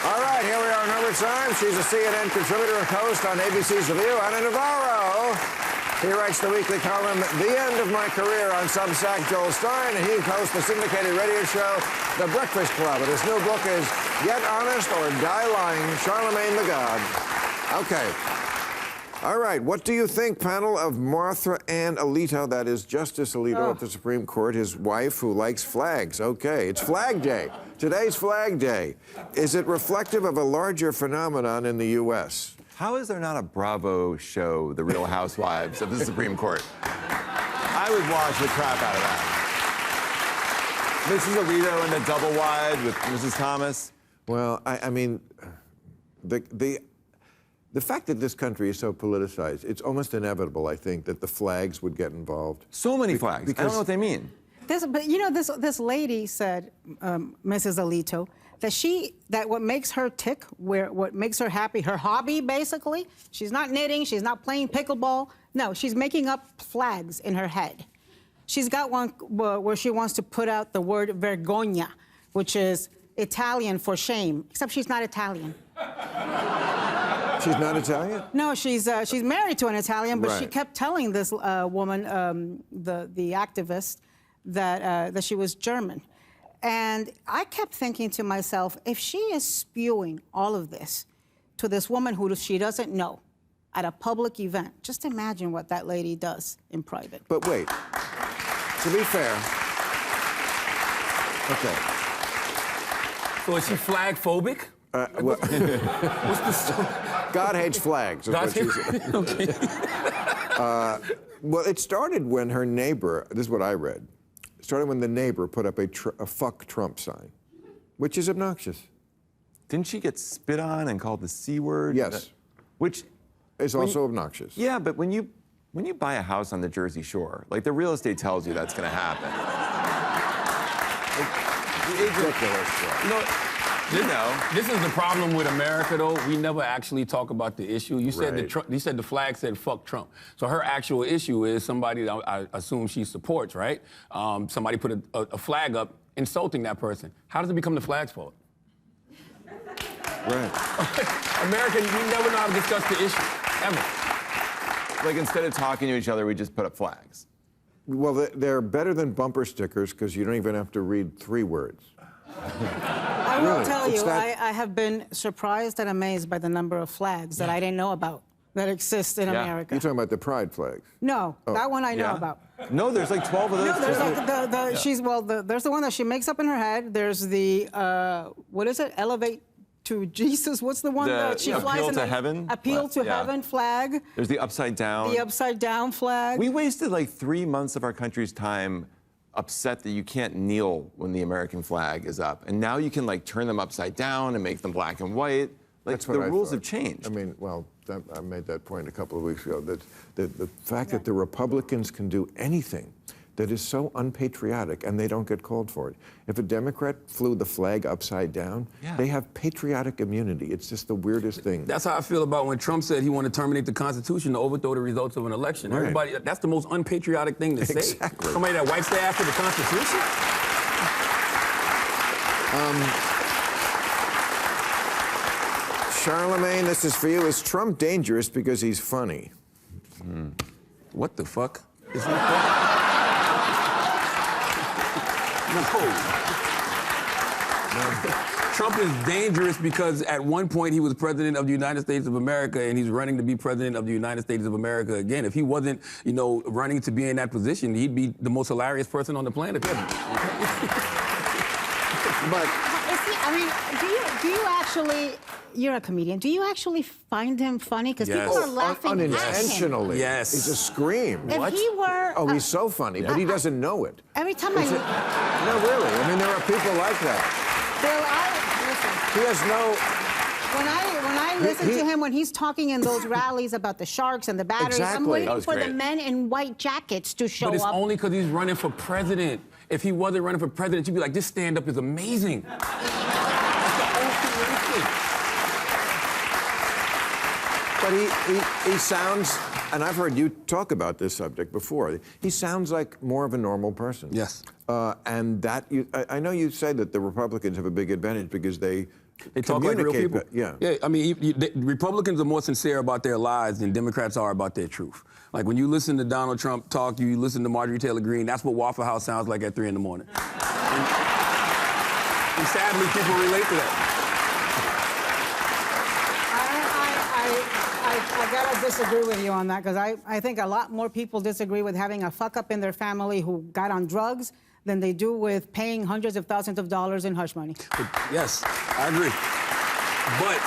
All right, here we are another time. She's a CNN contributor and host on ABC's The View, Anna Navarro. He writes the weekly column, The End of My Career, on Substack, Joel Stein, and he hosts the syndicated radio show, The Breakfast Club. And his new book is Get Honest or Die Lying, Charlamagne the God. Okay. All right, what do you think, panel, of Martha Ann Alito, that is Justice Alito of the Supreme Court, his wife who likes flags? Okay, it's Flag Day. Today's Flag Day. Is it reflective of a larger phenomenon in the U.S.? How is there not a Bravo show, The Real Housewives of the Supreme Court? I would watch the crap out of that. Mrs. Alito in the double wide with Mrs. Thomas. Well, I mean, the fact that this country is so politicized, it's almost inevitable, I think, that the flags would get involved. So many flags. I don't know what they mean. But you know, this lady said, Mrs. Alito, that what makes her tick, what makes her happy, her hobby, basically, she's not knitting, she's not playing pickleball. No, she's making up flags in her head. She's got one where she wants to put out the word vergogna, which is Italian for shame, except she's not Italian. She's not Italian? No, she's married to an Italian, but she Right. kept telling this woman, the activist, that she was German. And I kept thinking to myself, if she is spewing all of this to this woman who she doesn't know at a public event, just imagine what that lady does in private. But wait, to be fair, okay. So is she flag phobic? Well, What's the story? God hates flags, is what she said. Okay. Well, it started when her neighbor, this is what I read, it started when the neighbor put up a fuck Trump sign, which is obnoxious. Didn't she get spit on and called the C word? Yes. Which is also obnoxious. Yeah, but when you buy a house on the Jersey Shore, like the real estate tells you that's going to happen. Ridiculous. This is the problem with America, though. We never actually talk about the issue. You said Right. you said the flag said "fuck Trump." So her actual issue is somebody that I assume she supports, right? Somebody put a flag up insulting that person. How does it become the flag's fault? Right. America, we never know how to discuss the issue ever. Like instead of talking to each other, we just put up flags. Well, they're better than bumper stickers because you don't even have to read 3 words. I will Really? tell It's you, that- I have been surprised and amazed by the number of flags that I didn't know about that exist in America. You're talking about the pride flags. No, that one I know Yeah. about. No, there's like 12 of those. No, there's like there's the one that she makes up in her head. There's the what is it? Elevate to Jesus. What's the one that she flies Appeal in? to Heaven? Appeal to Yeah. Heaven flag. There's the upside down. The upside down flag. We wasted like 3 months of our country's time upset that you can't kneel when the American flag is up. And now you can like turn them upside down and make them black and white. Like That's what the I rules thought. have changed. I mean, well, I made that point a couple of weeks ago, that the fact that the Republicans can do anything that is so unpatriotic and they don't get called for it. If a Democrat flew the flag upside down, they have patriotic immunity. It's just the weirdest thing. That's how I feel about when Trump said he wanted to terminate the Constitution to overthrow the results of an election. Right. Everybody, that's the most unpatriotic thing to say. Exactly. Somebody that wipes their ass with the Constitution? Charlamagne, this is for you. Is Trump dangerous because he's funny? What the fuck? Is he No. Trump is dangerous because at one point he was president of the United States of America and he's running to be president of the United States of America again. If he wasn't, running to be in that position, he'd be the most hilarious person on the planet. But do you actually? You're a comedian. Do you actually find him funny? Because Yes. people are laughing at him. unintentionally. Yes. It's a scream. If he were, Oh, he's so funny, but he doesn't know it. every time No, really. I mean, there are people like that. He has no... When I listen to him, when he's talking in those rallies about the sharks and the batteries, I'm Exactly. waiting That was for the great. men in white jackets to show But it's up. only because he's running for president. If he wasn't running for president, you'd be like, this stand-up is amazing. That's the whole thing. But he sounds, and I've heard you talk about this subject before, he sounds like more of a normal person. Yes. And that, I know you say that the Republicans have a big advantage because they They talk like real people. Yeah. Yeah, I mean, Republicans are more sincere about their lies than Democrats are about their truth. Like when you listen to Donald Trump talk, you listen to Marjorie Taylor Greene, that's what Waffle House sounds like at 3 in the morning. And sadly, people relate to that. I gotta disagree with you on that, because I think a lot more people disagree with having a fuck up in their family who got on drugs than they do with paying hundreds of thousands of dollars in hush money. Yes, I agree. But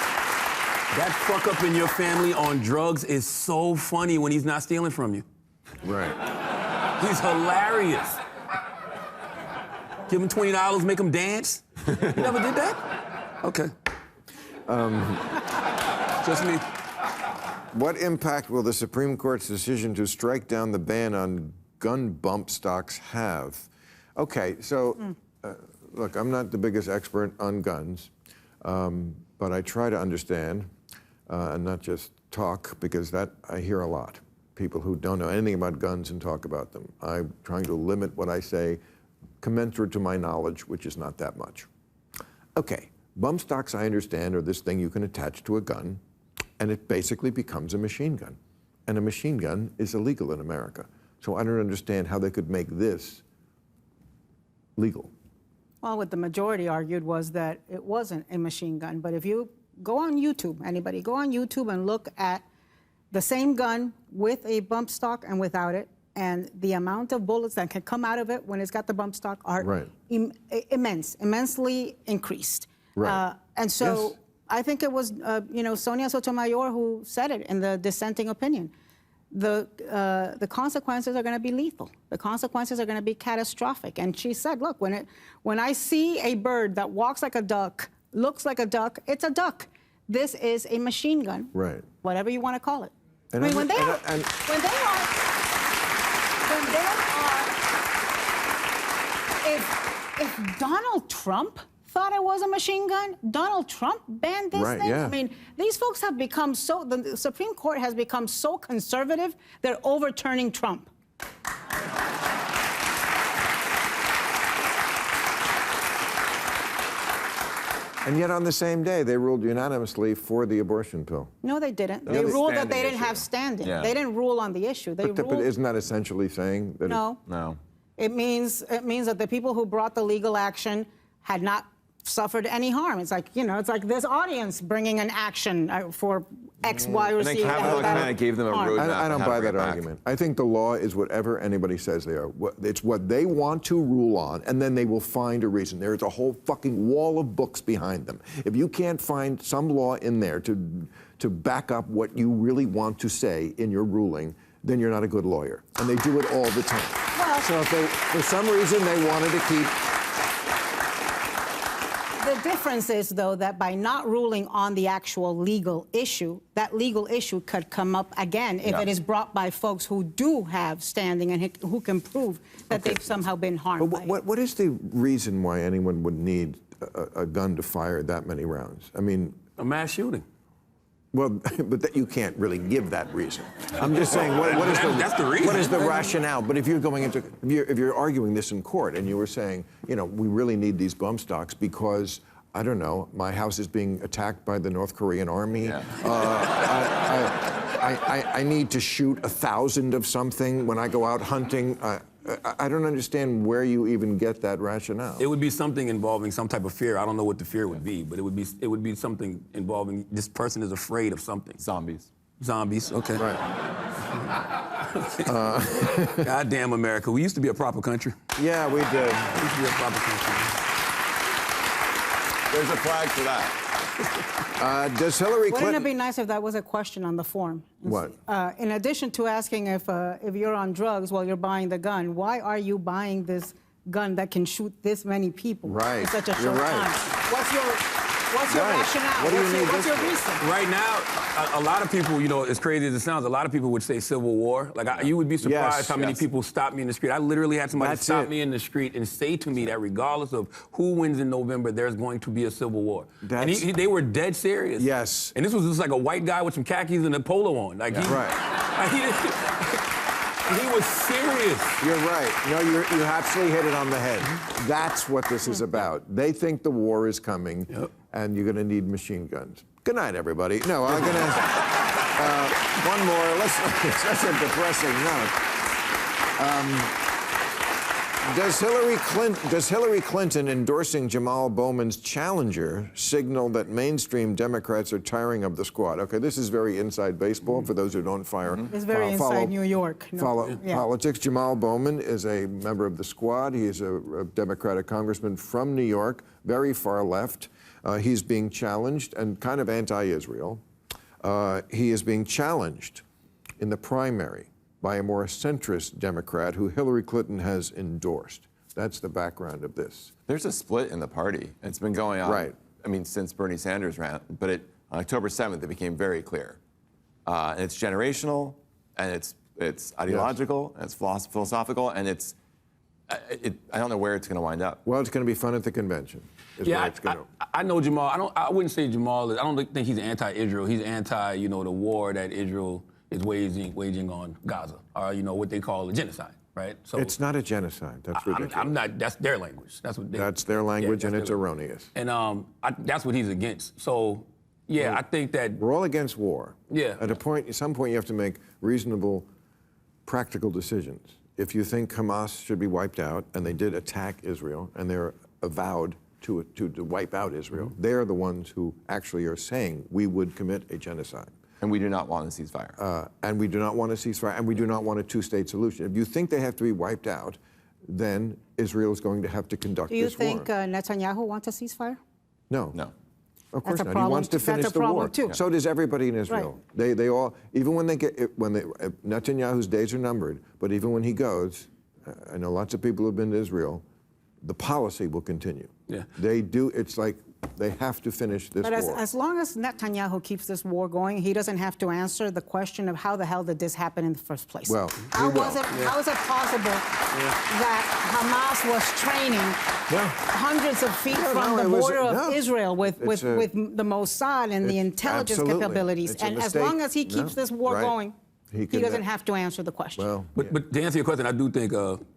that fuck up in your family on drugs is so funny when he's not stealing from you. Right. He's hilarious. Give him $20, make him dance. You never did that? Okay. Just me. What impact will the Supreme Court's decision to strike down the ban on gun bump stocks have? Okay, so look, I'm not the biggest expert on guns, but I try to understand and not just talk, because that I hear a lot. People who don't know anything about guns and talk about them. I'm trying to limit what I say commensurate to my knowledge, which is not that much. Okay, bump stocks, I understand, are this thing you can attach to a gun, and it basically becomes a machine gun. And a machine gun is illegal in America. So I don't understand how they could make this legal. Well, what the majority argued was that it wasn't a machine gun. But if you go on YouTube, anybody, go on YouTube and look at the same gun with a bump stock and without it, and the amount of bullets that can come out of it when it's got the bump stock are immensely increased. Right. And so Yes. I think it was, Sonia Sotomayor who said it in the dissenting opinion. The consequences are going to be lethal. The consequences are going to be catastrophic. And she said, look, when I see a bird that walks like a duck, looks like a duck, it's a duck. This is a machine gun. Right. Whatever you want to call it. And I mean, I'm- when they and are, I- and- if Donald Trump thought it was a machine gun, Donald Trump banned this Right, thing. yeah. I mean, these folks have become the Supreme Court has become so conservative, they're overturning Trump. And yet on the same day, they ruled unanimously for the abortion pill. No, they didn't. No, They the ruled that standing they didn't issue. have standing. Yeah. They didn't rule on the issue. They But ruled. isn't that essentially saying that No. No. It means that the people who brought the legal action had not suffered any harm. It's like, it's like this audience bringing an action for X, Y, or And then Z. Kavanaugh kind of gave them a harm. roadmap. I don't on how buy to bring that it back. argument. I think the law is whatever anybody says they are. It's what they want to rule on, and then they will find a reason. There is a whole fucking wall of books behind them. If you can't find some law in there to back up what you really want to say in your ruling, then you're not a good lawyer. And they do it all the time. Well- So if they, for some reason, they wanted to keep... The difference is, though, that by not ruling on the actual legal issue, that legal issue could come up again if it is brought by folks who do have standing and who can prove that they've somehow been harmed by it. What is the reason why anyone would need a gun to fire that many rounds? I mean... A mass shooting. Well, but you can't really give that reason. I'm just saying, what is That's the reason. What is the rationale? But if you're going into, if you're arguing this in court and you were saying, we really need these bump stocks because, I don't know, my house is being attacked by the North Korean army. Yeah. I need to shoot 1,000 of something when I go out hunting. I don't understand where you even get that rationale. It would be something involving some type of fear. I don't know what the fear would be, but it would be something involving this person is afraid of something. Zombies. Zombies, okay. Right. Goddamn America. We used to be a proper country. Yeah, we did. We used to be a proper country. There's a flag for that. Does Hillary Wouldn't Clinton... it be nice if that was a question on the form? What? In addition to asking if you're on drugs while you're buying the gun, why are you buying this gun that can shoot this many people Right. in such a You're short right. time? What's your Right. rationale? What do you need what's this your for? reason? Right now, a lot of people, as crazy as it sounds, a lot of people would say Civil War. Like, you would be surprised Yes, how many yes. people stop me in the street. I literally had somebody That's stop it. me in the street and say to me that regardless of who wins in November, there's going to be a Civil War. And That's- they were dead serious. Yes. And this was just like a white guy with some khakis and a polo on. Like, Right. he was serious. You're right. No, you absolutely hit it on the head. That's what this is about. They think the war is coming, Yep. and you're going to need machine guns. Good night, everybody. No, I'm going to... one more. Let's such a depressing note. Does Hillary Clinton endorsing Jamal Bowman's challenger signal that mainstream Democrats are tiring of the squad? Okay, this is very inside baseball for those who don't It's very inside New York. Follow politics. Jamal Bowman is a member of the squad. He is a Democratic congressman from New York, very far left. He's being challenged and kind of anti-Israel. He is being challenged in the primary by a more centrist Democrat who Hillary Clinton has endorsed. That's the background of this. There's a split in the party. It's been going on, right. I mean, since Bernie Sanders ran, but on October 7th, it became very clear. And it's generational, and it's ideological, and it's philosophical, and I don't know where it's going to wind up. Well, it's going to be fun at the convention. I know Jamal. I wouldn't say Jamal I don't think he's anti-Israel. He's anti, the war that Israel is waging on Gaza, or what they call a genocide, right? So it's not a genocide. That's ridiculous. I'm not. That's their language. That's their language, and it's erroneous. And that's what he's against. So I think that we're all against war. Yeah. At some point, you have to make reasonable, practical decisions. If you think Hamas should be wiped out, and they did attack Israel, and they're avowed to wipe out Israel, they're the ones who actually are saying we would commit a genocide. And we do not want a ceasefire. And we do not want a ceasefire, and we do not want a two-state solution. If you think they have to be wiped out, then Israel is going to have to conduct this war. Do you think Netanyahu wants a ceasefire? No. No. Of course That's a not. problem. He wants to finish That's a the war. problem too. So does everybody in Israel. Right. They all, even when Netanyahu's days are numbered, but even when he goes, I know lots of people who've been to Israel, the policy will continue. Yeah. They do. It's like they have to finish this war. But as long as Netanyahu keeps this war going, he doesn't have to answer the question of how the hell did this happen in the first place. Well, how is it possible that Hamas was training hundreds of feet from the border of Israel with the Mossad and the intelligence capabilities? And as long as he keeps this war going, he doesn't have to answer the question. Well, but to answer your question, I do think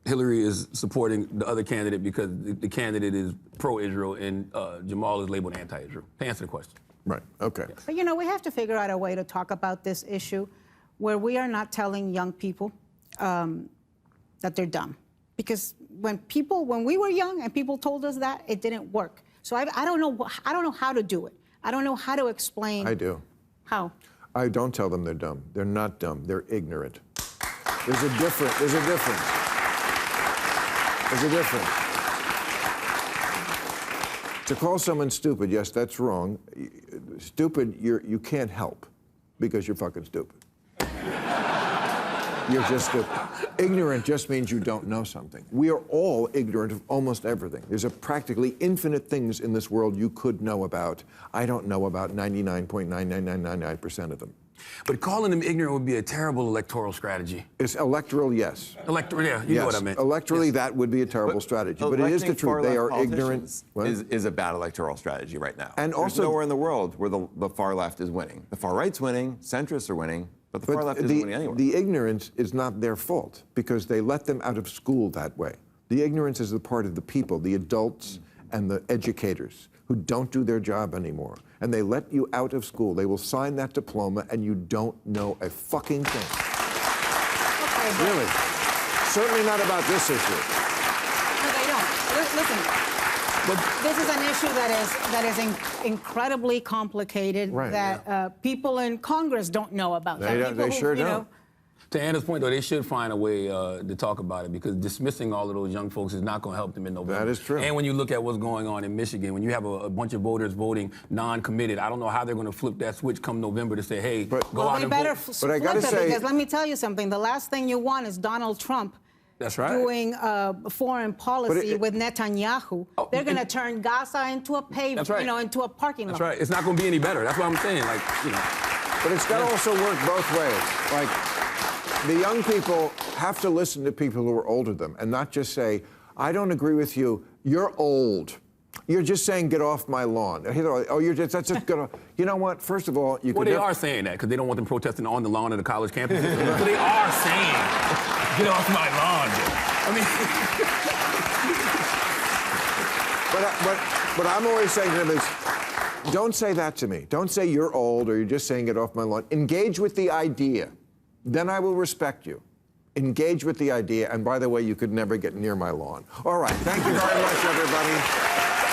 Hillary is supporting the other candidate because the candidate is pro-Israel and Jamal is labeled anti-Israel. To answer the question. Right. Okay. But we have to figure out a way to talk about this issue where we are not telling young people that they're dumb, because when we were young and people told us that, it didn't work. So I don't know how to do it. I don't know how to explain. I do. How? I don't tell them they're dumb. They're not dumb. They're ignorant. There's a difference. There's a difference. There's a difference. To call someone stupid, yes, that's wrong. Stupid, you can't help because you're fucking stupid. You're just stupid. Ignorant just means you don't know something. We are all ignorant of almost everything. There's practically infinite things in this world you could know about. I don't know about 99.99999% of them. But calling them ignorant would be a terrible electoral strategy. It's electoral, yes. Electoral, yeah, you know what I meant. Electorally, that would be a terrible strategy. But it is the truth. They are ignorant. Is a bad electoral strategy right now. And There's also nowhere in the world where the far left is winning. The far right's winning, centrists are winning, but the far left isn't winning anywhere. The ignorance is not their fault because they let them out of school that way. The ignorance is the part of the people, the adults and the educators who don't do their job anymore. And they let you out of school. They will sign that diploma and you don't know a fucking thing. Okay, really. Certainly not about this issue. No, they don't. Listen, this is an issue that is incredibly complicated, that people in Congress don't know about. They sure don't. To Anna's point, though, they should find a way to talk about it because dismissing all of those young folks is not going to help them in November. That is true. And when you look at what's going on in Michigan, when you have a bunch of voters voting non-committed, I don't know how they're going to flip that switch come November to say, hey, go out and vote. But I got to say, because let me tell you something. The last thing you want is Donald Trump doing foreign policy with Netanyahu. They're going to turn Gaza into a pavement, into a parking lot. That's right. It's not going to be any better. That's what I'm saying. But it's got to also work both ways. Like, the young people have to listen to people who are older than them and not just say, I don't agree with you, you're old. You're just saying, get off my lawn. That's just gonna, you know what, first of all, you they are saying that because they don't want them protesting on the lawn of the college campus. But they are saying, get off my lawn. I mean. But I'm always saying to them is, don't say that to me. Don't say you're old or you're just saying get off my lawn. Engage with the idea. Then I will respect you. Engage with the idea. And by the way, you could never get near my lawn. All right. Thank you very much, everybody.